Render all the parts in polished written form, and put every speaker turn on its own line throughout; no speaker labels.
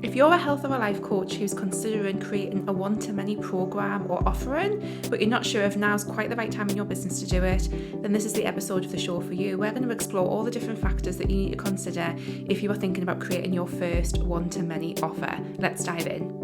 If you're a health or a life coach who's considering creating a one-to-many program or offering, but you're not sure if now's quite the right time in your business to do it, then this is the episode of the show for you. We're going to explore all the different factors that you need to consider if you are thinking about creating your first one-to-many offer. Let's dive in.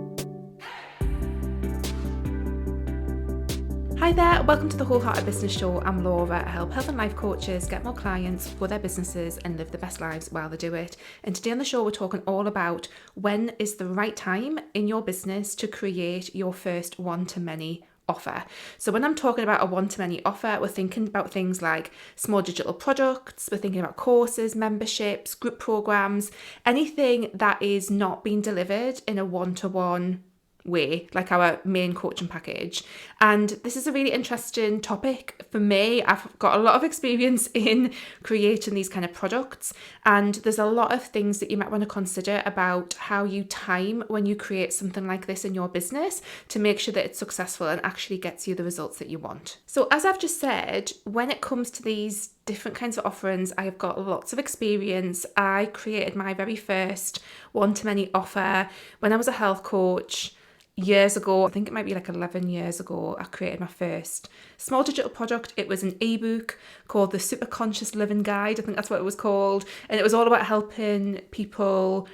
Hi there, welcome to the Wholehearted Business Show. I'm Laura. I help health and life coaches get more clients for their businesses and live the best lives while they do it. And today on the show, we're talking all about when is the right time in your business to create your first one-to-many offer. So when I'm talking about a one-to-many offer, we're thinking about things like small digital products, we're thinking about courses, memberships, group programs, anything that is not being delivered in a one-to-one way, like our main coaching package. And this is a really interesting topic for me. I've got a lot of experience in creating these kind of products, and there's a lot of things that you might want to consider about how you time when you create something like this in your business to make sure that it's successful and actually gets you the results that you want. So as I've just said, when it comes to these different kinds of offerings, I've got lots of experience. I created my very first one-to-many offer when I was a health coach years ago. I think it might be like 11 years ago. I created my first small digital product. It was an ebook called the Super Conscious Living Guide. I think that's what it was called. And it was all about helping people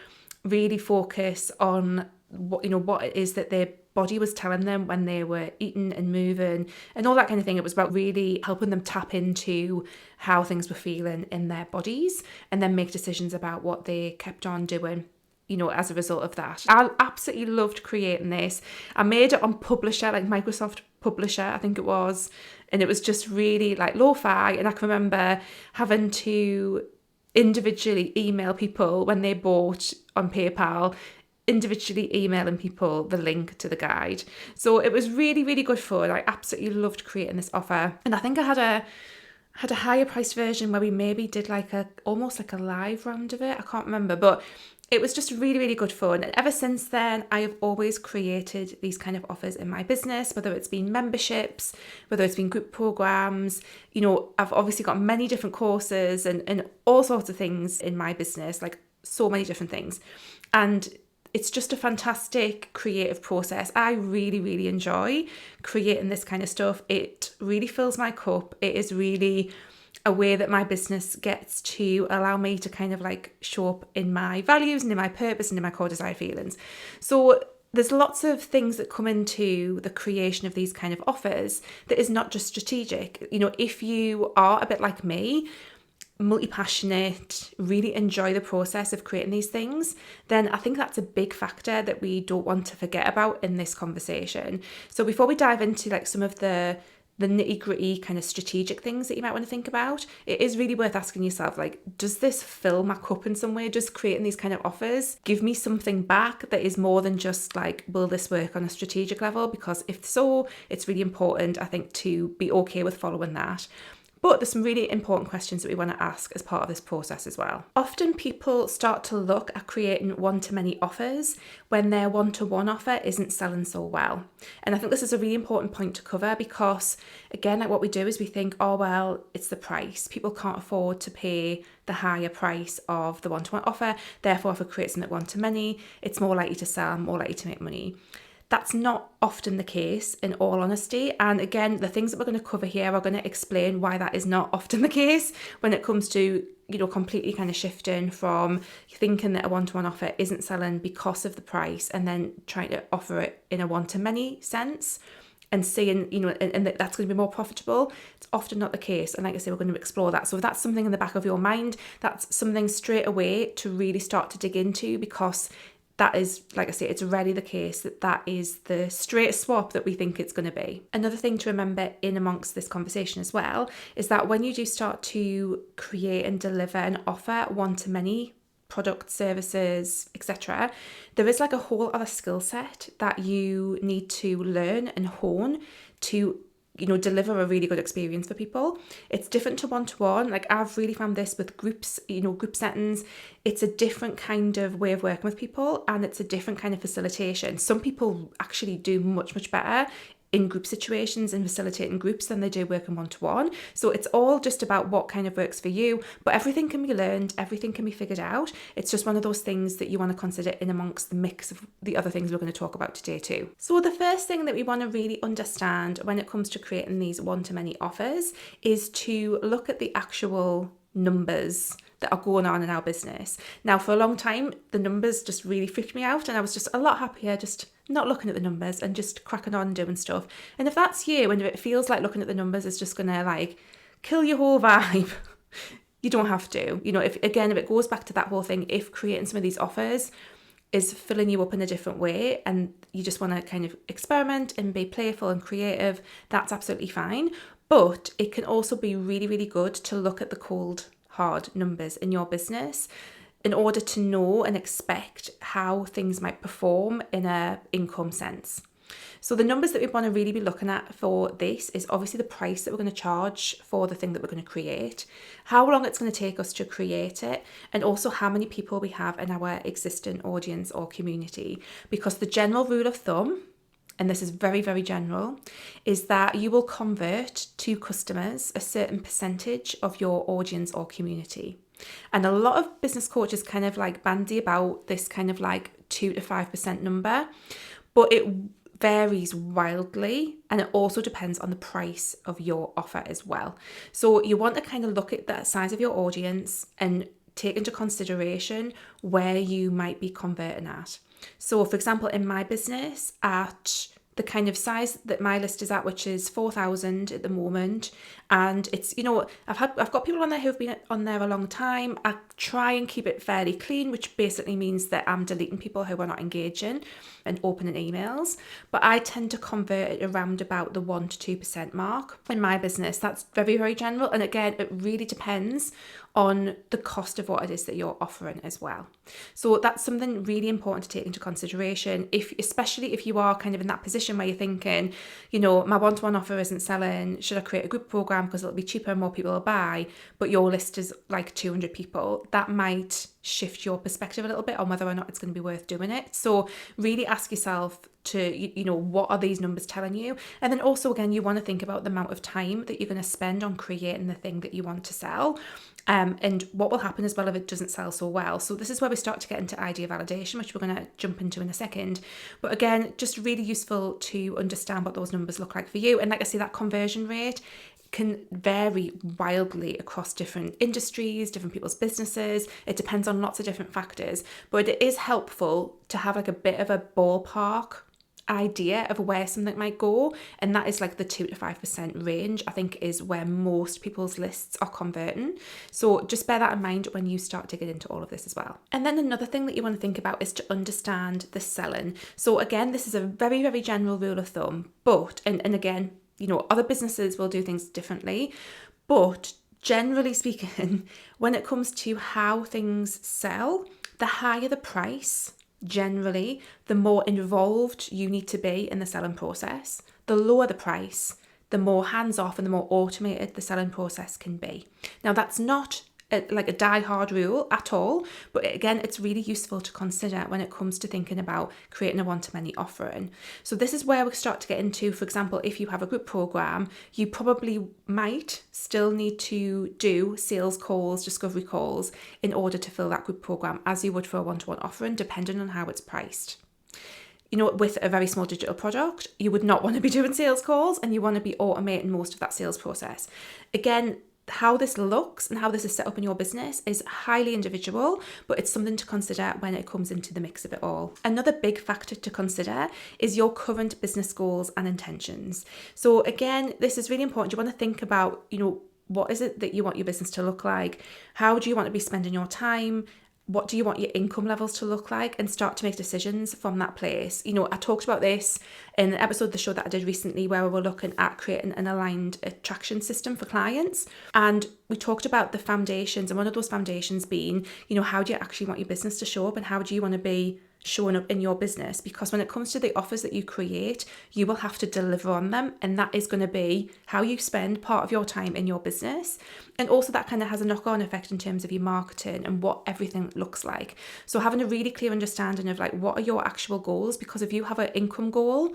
really focus on what it is that their body was telling them when they were eating and moving and all that kind of thing. It was about really helping them tap into how things were feeling in their bodies and then make decisions about what they kept on doing as a result of that. I absolutely loved creating this. I made it on Publisher, like Microsoft Publisher, I think it was. And it was just really like lo-fi. And I can remember having to individually email people when they bought on PayPal, individually emailing people the link to the guide. So it was really, really good fun. I absolutely loved creating this offer. And I think I had a higher priced version where we maybe did almost like a live round of it. I can't remember, but it was just really, really good fun. And ever since then, I have always created these kind of offers in my business, whether it's been memberships, whether it's been group programs. I've obviously got many different courses and all sorts of things in my business, like so many different things. And it's just a fantastic creative process. I really, really enjoy creating this kind of stuff. It really fills my cup. It is really a way that my business gets to allow me to kind of like show up in my values and in my purpose and in my core desire feelings. So there's lots of things that come into the creation of these kind of offers that is not just strategic. If you are a bit like me, multi-passionate, really enjoy the process of creating these things, then I think that's a big factor that we don't want to forget about in this conversation. So before we dive into like some of the nitty-gritty kind of strategic things that you might want to think about, it is really worth asking yourself, like, does this fill my cup in some way? Does creating these kind of offers give me something back that is more than just like, will this work on a strategic level? Because if so, it's really important, I think, to be okay with following that. But there's some really important questions that we want to ask as part of this process as well. Often people start to look at creating one-to-many offers when their one-to-one offer isn't selling so well. And I think this is a really important point to cover because, again, like what we do is we think, oh, well, it's the price. People can't afford to pay the higher price of the one-to-one offer. Therefore, if we create something one-to-many, it's more likely to sell, more likely to make money. That's not often the case, in all honesty. And again, the things that we're going to cover here are going to explain why that is not often the case when it comes to, completely kind of shifting from thinking that a one-to-one offer isn't selling because of the price and then trying to offer it in a one-to-many sense and seeing, and that's going to be more profitable. It's often not the case. And like I say, we're going to explore that. So if that's something in the back of your mind, that's something straight away to really start to dig into, because that is, like I say, it's rarely the case that is the straight swap that we think it's going to be. Another thing to remember in amongst this conversation as well is that when you do start to create and deliver an offer one-to-many, products, services, etc., there is like a whole other skill set that you need to learn and hone to deliver a really good experience for people. It's different to one-to-one. Like I've really found this with groups, group settings. It's a different kind of way of working with people and it's a different kind of facilitation. Some people actually do much, much better in group situations and facilitating groups than they do working one-to-one. So it's all just about what kind of works for you, but everything can be learned, everything can be figured out. It's just one of those things that you want to consider in amongst the mix of the other things we're going to talk about today too. So the first thing that we want to really understand when it comes to creating these one-to-many offers is to look at the actual numbers that are going on in our business. Now, for a long time, the numbers just really freaked me out, and I was just a lot happier just not looking at the numbers and just cracking on doing stuff. And if that's you, and if it feels like looking at the numbers is just gonna like kill your whole vibe, you don't have to. You know, if it goes back to that whole thing, if creating some of these offers is filling you up in a different way and you just want to kind of experiment and be playful and creative, that's absolutely fine. But it can also be really, really good to look at the cold, hard numbers in your business in order to know and expect how things might perform in a income sense. So the numbers that we want to really be looking at for this is obviously the price that we're going to charge for the thing that we're going to create, how long it's going to take us to create it, and also how many people we have in our existing audience or community. Because the general rule of thumb, and this is very, very general, is that you will convert to customers a certain percentage of your audience or community. And a lot of business coaches kind of like bandy about this kind of like 2 to 5% number, but it varies wildly, and it also depends on the price of your offer as well. So you want to kind of look at the size of your audience and take into consideration where you might be converting at. So for example, in my business, at the kind of size that my list is at, which is 4,000 at the moment, and it's, you know, I've got people on there who've been on there a long time. I try and keep it fairly clean, which basically means that I'm deleting people who are not engaging and opening emails, but I tend to convert it around about the 1 to 2% mark in my business. That's very, very general, and again, it really depends on the cost of what it is that you're offering as well. So that's something really important to take into consideration, especially if you are kind of in that position where you're thinking, you know, my one-to-one offer isn't selling, should I create a group program because it'll be cheaper and more people will buy, but your list is like 200 people. That might shift your perspective a little bit on whether or not it's going to be worth doing it. So really ask yourself to, you know, what are these numbers telling you? And then also, again, you want to think about the amount of time that you're going to spend on creating the thing that you want to sell. And what will happen as well if it doesn't sell so well. So this is where we start to get into idea validation, which we're going to jump into in a second. But again, just really useful to understand what those numbers look like for you. And like I say, that conversion rate can vary wildly across different industries, different people's businesses. It depends on lots of different factors, but it is helpful to have like a bit of a ballpark idea of where something might go, and that is like the 2 to 5% range, I think, is where most people's lists are converting. So just bear that in mind when you start digging into all of this as well. And then another thing that you want to think about is to understand the selling. So again, this is a very, very general rule of thumb, but and again, you know, other businesses will do things differently, but generally speaking, when it comes to how things sell, the higher the price, generally, the more involved you need to be in the selling process. The lower the price, the more hands-off and the more automated the selling process can be. Now, that's not like a die-hard rule at all, but again, it's really useful to consider when it comes to thinking about creating a one-to-many offering. So this is where we start to get into, for example, if you have a group program, you probably might still need to do sales calls, discovery calls in order to fill that group program as you would for a one-to-one offering, depending on how it's priced. You know, with a very small digital product, you would not want to be doing sales calls, and you want to be automating most of that sales process. Again, how this looks and how this is set up in your business is highly individual, but it's something to consider when it comes into the mix of it all. Another big factor to consider is your current business goals and intentions. So again, this is really important. You want to think about, you know, what is it that you want your business to look like? How do you want to be spending your time? What do you want your income levels to look like, and start to make decisions from that place. You know, I talked about this in an episode of the show that I did recently where we were looking at creating an aligned attraction system for clients. And we talked about the foundations, and one of those foundations being, you know, how do you actually want your business to show up, and how do you want to be showing up in your business? Because when it comes to the offers that you create, you will have to deliver on them, and that is going to be how you spend part of your time in your business. And also that kind of has a knock-on effect in terms of your marketing and what everything looks like. So having a really clear understanding of like, what are your actual goals? Because if you have an income goal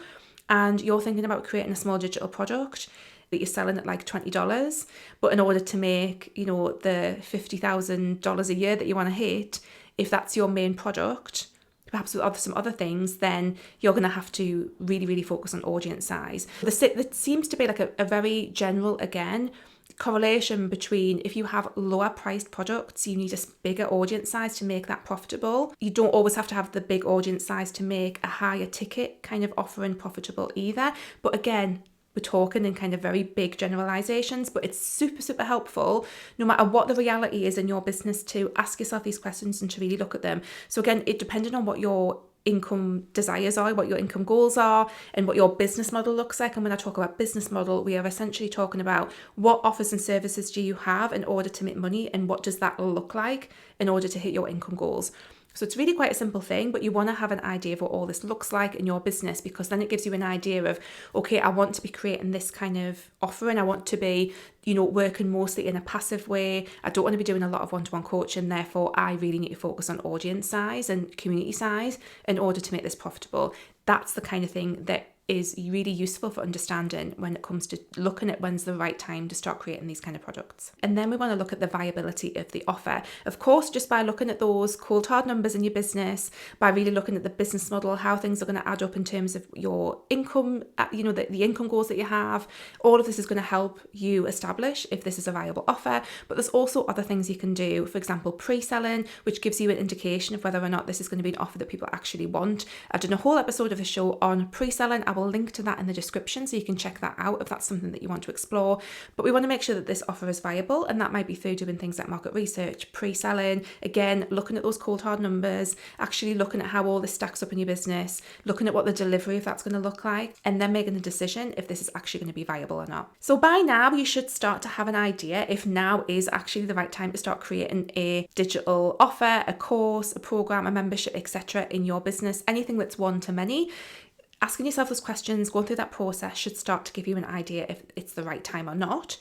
and you're thinking about creating a small digital product that you're selling at like $20, but in order to make, the $50,000 a year that you want to hit, if that's your main product, perhaps with some other things, then you're going to have to really, really focus on audience size. There seems to be like a very general, again, correlation between if you have lower priced products, you need a bigger audience size to make that profitable. You don't always have to have the big audience size to make a higher ticket kind of offering profitable either. But again, we're talking in kind of very big generalizations, but it's super, super helpful no matter what the reality is in your business to ask yourself these questions and to really look at them. So again, it depending on what your income desires are, what your income goals are, and what your business model looks like. And when I talk about business model, we are essentially talking about what offers and services do you have in order to make money, and what does that look like in order to hit your income goals. So it's really quite a simple thing, but you want to have an idea of what all this looks like in your business, because then it gives you an idea of, okay, I want to be creating this kind of offering. I want to be, working mostly in a passive way. I don't want to be doing a lot of one-to-one coaching. Therefore, I really need to focus on audience size and community size in order to make this profitable. That's the kind of thing that is really useful for understanding when it comes to looking at when's the right time to start creating these kind of products. And then we want to look at the viability of the offer. Of course, just by looking at those cold hard numbers in your business, by really looking at the business model, how things are going to add up in terms of your income, the income goals that you have, all of this is going to help you establish if this is a viable offer. But there's also other things you can do. For example, pre-selling, which gives you an indication of whether or not this is going to be an offer that people actually want. I've done a whole episode of the show on pre-selling. I will link to that in the description so you can check that out if that's something that you want to explore. But we want to make sure that this offer is viable, and that might be through doing things like market research, pre-selling, again, looking at those cold hard numbers, actually looking at how all this stacks up in your business, looking at what the delivery of that's going to look like, and then making a decision if this is actually going to be viable or not. So by now, you should start to have an idea if now is actually the right time to start creating a digital offer, a course, a program, a membership, etc. in your business, anything that's one to many. Asking yourself those questions, going through that process should start to give you an idea if it's the right time or not.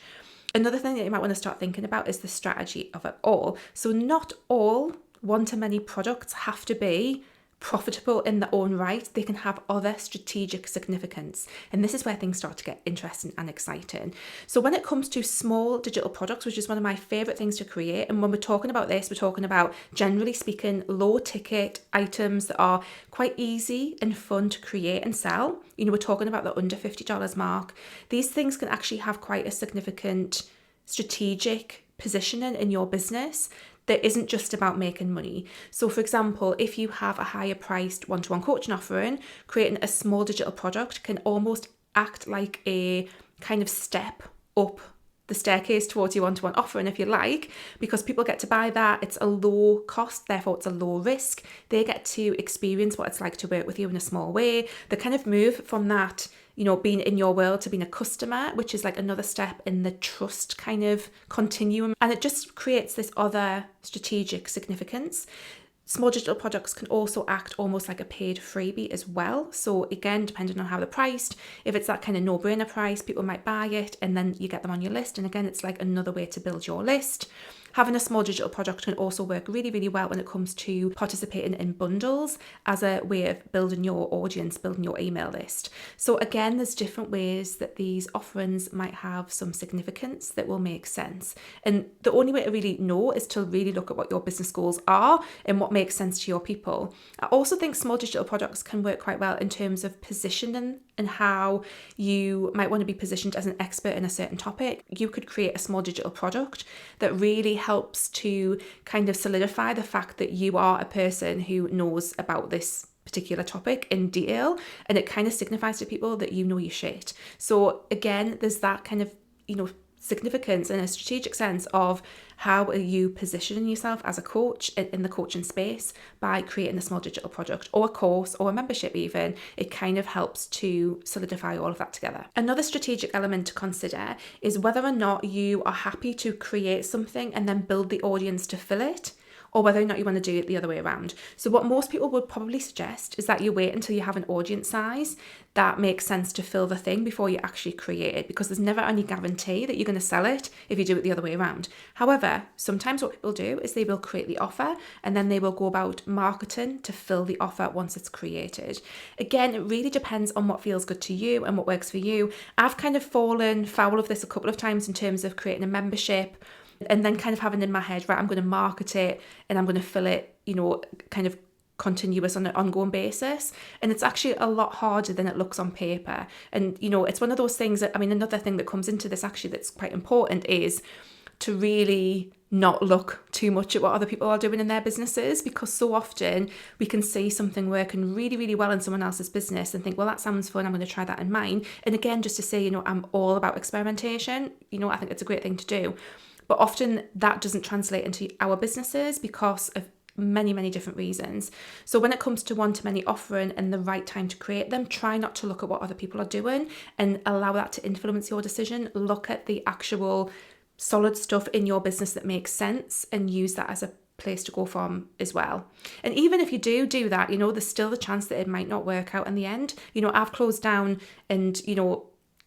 Another thing that you might want to start thinking about is the strategy of it all. So not all one-to-many products have to be profitable in their own right. They can have other strategic significance. And this is where things start to get interesting and exciting. So when it comes to small digital products, which is one of my favorite things to create, and when we're talking about this, we're talking about, generally speaking, low ticket items that are quite easy and fun to create and sell. We're talking about the under $50 mark. These things can actually have quite a significant strategic positioning in your business that isn't just about making money. So for example, if you have a higher priced one-to-one coaching offering, creating a small digital product can almost act like a kind of step up the staircase towards your one-to-one offering, if you like, because people get to buy that. It's a low cost, therefore it's a low risk. They get to experience what it's like to work with you in a small way. They kind of move from that, being in your world to being a customer, which is like another step in the trust kind of continuum. And it just creates this other strategic significance. Small digital products can also act almost like a paid freebie as well. So again, depending on how they're priced, if it's that kind of no-brainer price, people might buy it and then you get them on your list. And again, it's like another way to build your list. Having a small digital product can also work really, really well when it comes to participating in bundles as a way of building your audience, building your email list. So again, there's different ways that these offerings might have some significance that will make sense. And the only way to really know is to really look at what your business goals are and what makes sense to your people. I also think small digital products can work quite well in terms of positioning and how you might want to be positioned as an expert in a certain topic. You could create a small digital product that really helps to kind of solidify the fact that you are a person who knows about this particular topic in detail, and it kind of signifies to people that you know your shit. So again, there's that kind of, significance in a strategic sense of how are you positioning yourself as a coach in the coaching space by creating a small digital product or a course or a membership even. It kind of helps to solidify all of that together. Another strategic element to consider is whether or not you are happy to create something and then build the audience to fill it, or whether or not you want to do it the other way around. So what most people would probably suggest is that you wait until you have an audience size that makes sense to fill the thing before you actually create it, because there's never any guarantee that you're going to sell it if you do it the other way around. However, sometimes what people do is they will create the offer and then they will go about marketing to fill the offer once it's created. Again, it really depends on what feels good to you and what works for you. I've kind of fallen foul of this a couple of times in terms of creating a membership and then kind of having in my head, right, I'm going to market it and I'm going to fill it, kind of continuous on an ongoing basis. And it's actually a lot harder than it looks on paper. And, it's one of those things that, another thing that comes into this actually that's quite important is to really not look too much at what other people are doing in their businesses, because so often we can see something working really, really well in someone else's business and think, well, that sounds fun, I'm going to try that in mine. And again, just to say, I'm all about experimentation. I think it's a great thing to do. But often that doesn't translate into our businesses because of many, many different reasons. So when it comes to one-to-many offering and the right time to create them, try not to look at what other people are doing and allow that to influence your decision. Look at the actual solid stuff in your business that makes sense and use that as a place to go from as well. And even if you do that, there's still the chance that it might not work out in the end. I've closed down and,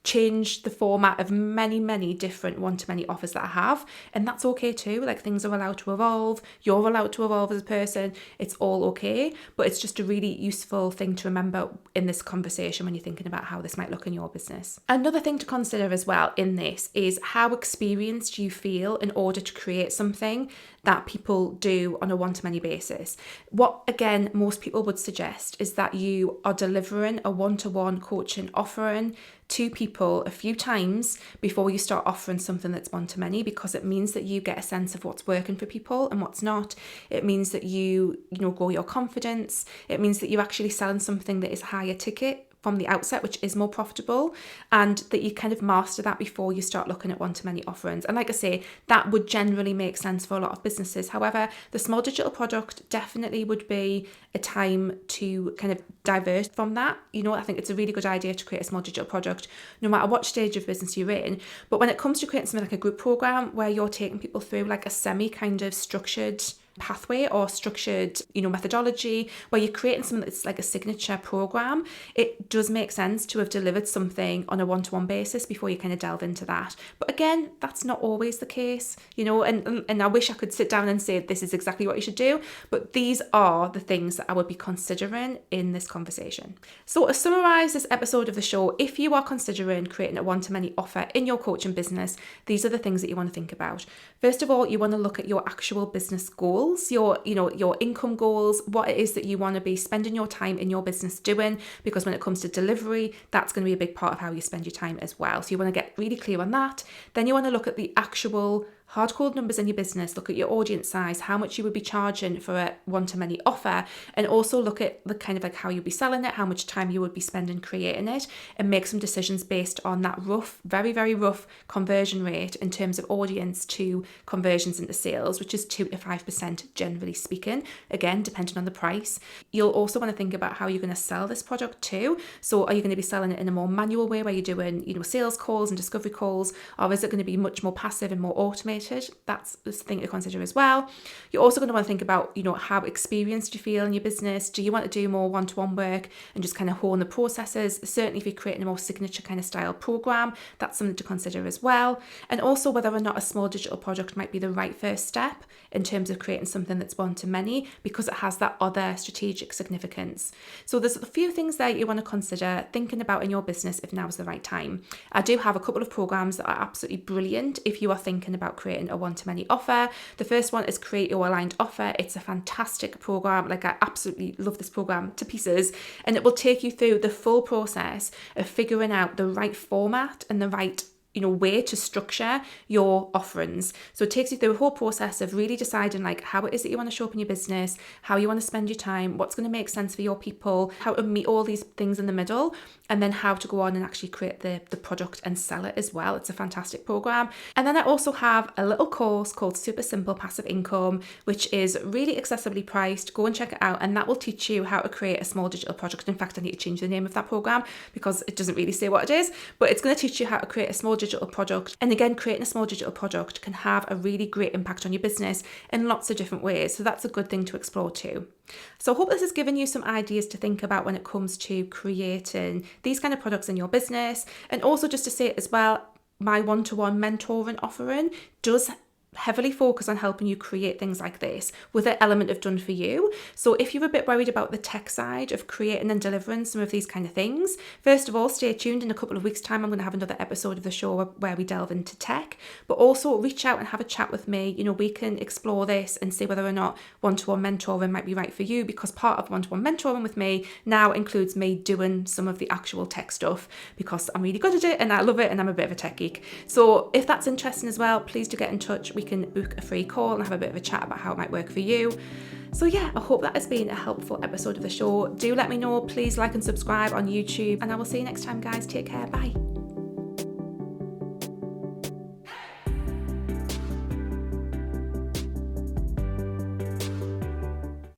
change the format of many, many different one-to-many offers that I have. And that's okay too. Like, things are allowed to evolve. You're allowed to evolve as a person. It's all okay. But it's just a really useful thing to remember in this conversation when you're thinking about how this might look in your business. Another thing to consider as well in this is how experienced you feel in order to create something that people do on a one-to-many basis. What, again, most people would suggest is that you are delivering a one-to-one coaching offering to people a few times before you start offering something that's one-to-many, because it means that you get a sense of what's working for people and what's not. It means that you grow your confidence. It means that you're actually selling something that is higher ticket from the outset, which is more profitable, and that you kind of master that before you start looking at one-to-many offerings. And like I say, that would generally make sense for a lot of businesses. However, the small digital product definitely would be a time to kind of divert from that. I think it's a really good idea to create a small digital product no matter what stage of business you're in. But when it comes to creating something like a group program where you're taking people through like a semi kind of structured pathway or structured methodology, where you're creating something that's like a signature program, it does make sense to have delivered something on a one-to-one basis before you kind of delve into that. But again, that's not always the case, and I wish I could sit down and say this is exactly what you should do, but these are the things that I would be considering in this conversation. So to summarize this episode of the show, if you are considering creating a one-to-many offer in your coaching business, these are the things that you want to think about. First of all, you want to look at your actual business goals, your income goals, what it is that you want to be spending your time in your business doing, because when it comes to delivery, that's going to be a big part of how you spend your time as well. So you want to get really clear on that. Then you want to look at the actual hard-coded numbers in your business, look at your audience size, how much you would be charging for a one-to-many offer, and also look at the kind of like how you'll be selling it, how much time you would be spending creating it, and make some decisions based on that rough, very, very rough conversion rate in terms of audience to conversions into sales, which is 2 to 5% generally speaking, again, depending on the price. You'll also want to think about how you're going to sell this product too. So are you going to be selling it in a more manual way where you're doing, sales calls and discovery calls, or is it going to be much more passive and more automated? That's the thing to consider as well. You're also going to want to think about, how experienced you feel in your business. Do you want to do more one-to-one work and just kind of hone the processes? Certainly if you're creating a more signature kind of style program, that's something to consider as well. And also whether or not a small digital product might be the right first step in terms of creating something that's one-to-many, because it has that other strategic significance. So there's a few things there you want to consider thinking about in your business if now is the right time. I do have a couple of programs that are absolutely brilliant if you are thinking about creating a one-to-many offer. The first one is Create Your Aligned Offer. It's a fantastic program. Like, I absolutely love this program to pieces, and it will take you through the full process of figuring out the right format and the right way to structure your offerings. So it takes you through a whole process of really deciding like how it is that you want to show up in your business, how you want to spend your time, what's going to make sense for your people, how to meet all these things in the middle, and then how to go on and actually create the product and sell it as well. It's a fantastic program. And then I also have a little course called Super Simple Passive Income, which is really accessibly priced. Go and check it out, and that will teach you how to create a small digital project. In fact, I need to change the name of that program because it doesn't really say what it is, but it's going to teach you how to create a small digital digital product. And again, creating a small digital product can have a really great impact on your business in lots of different ways. So that's a good thing to explore too. So I hope this has given you some ideas to think about when it comes to creating these kind of products in your business. And also just to say as well, my one-to-one mentoring offering does heavily focus on helping you create things like this with an element of done for you. So if you're a bit worried about the tech side of creating and delivering some of these kind of things, first of all, stay tuned. In a couple of weeks' time, I'm going to have another episode of the show where we delve into tech, but also reach out and have a chat with me. We can explore this and see whether or not one-to-one mentoring might be right for you, because part of one-to-one mentoring with me now includes me doing some of the actual tech stuff, because I'm really good at it and I love it and I'm a bit of a tech geek. So if that's interesting as well, please do get in touch. We can book a free call and have a bit of a chat about how it might work for you. So yeah, I hope that has been a helpful episode of the show. Do let me know. Please like and subscribe on YouTube, and I will see you next time, guys. Take care. Bye.